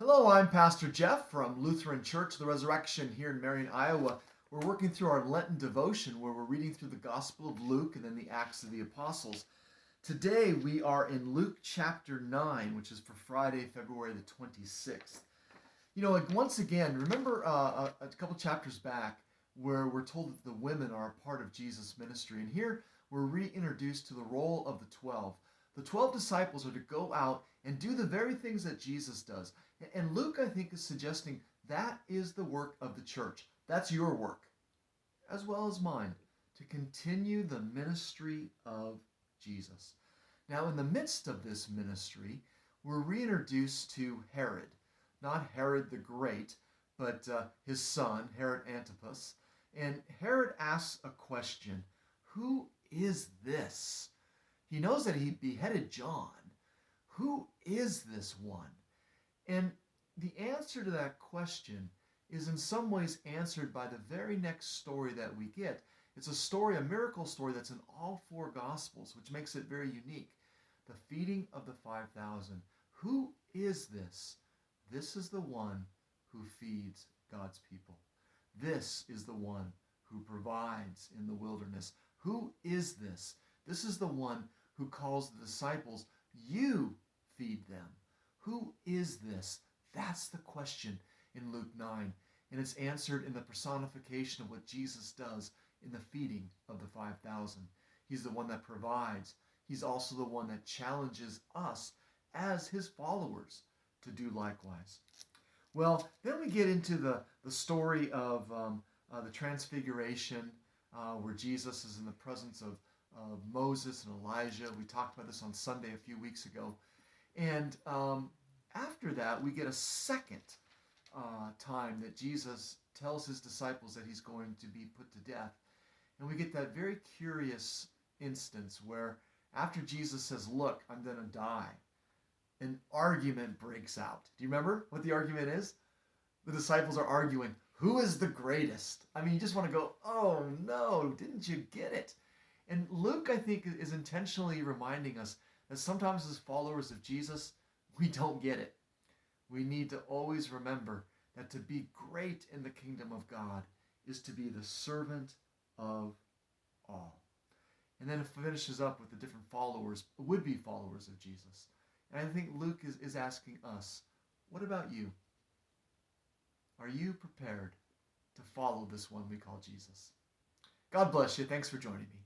Hello, I'm Pastor Jeff from Lutheran Church of the Resurrection here in Marion, Iowa. We're working through our Lenten devotion where we're reading through the Gospel of Luke and then the Acts of the Apostles. Today we are in Luke chapter 9, which is for Friday, February the 26th. Once again, remember a couple chapters back where we're told that the women are a part of Jesus' ministry. And here we're reintroduced to the role of the 12. The 12 disciples are to go out and do the very things that Jesus does. And Luke, I think, is suggesting that is the work of the church. That's your work, as well as mine, to continue the ministry of Jesus. Now, in the midst of this ministry, we're reintroduced to Herod. Not Herod the Great, but his son, Herod Antipas. And Herod asks a question: who is this? He knows that he beheaded John. Who is this one? And the answer to that question is in some ways answered by the very next story that we get. It's a story, a miracle story that's in all four Gospels, which makes it very unique. The feeding of the 5,000. Who is this? This is the one who feeds God's people. This is the one who provides in the wilderness. Who is this? This is the one who calls the disciples, you feed them. Who is this? That's the question in Luke 9. And it's answered in the personification of what Jesus does in the feeding of the 5,000. He's the one that provides. He's also the one that challenges us as his followers to do likewise. Well, then we get into the story of the Transfiguration, where Jesus is in the presence of Moses and Elijah. We talked about this on Sunday a few weeks ago. And after that, we get a second time that Jesus tells his disciples that he's going to be put to death. And we get that very curious instance where after Jesus says, look, I'm going to die, an argument breaks out. Do you remember what the argument is? The disciples are arguing, who is the greatest? I mean, you just want to go, oh no, didn't you get it? And Luke, I think, is intentionally reminding us that sometimes as followers of Jesus, we don't get it. We need to always remember that to be great in the kingdom of God is to be the servant of all. And then it finishes up with the different followers, would-be followers of Jesus. And I think Luke is asking us, what about you? Are you prepared to follow this one we call Jesus? God bless you. Thanks for joining me.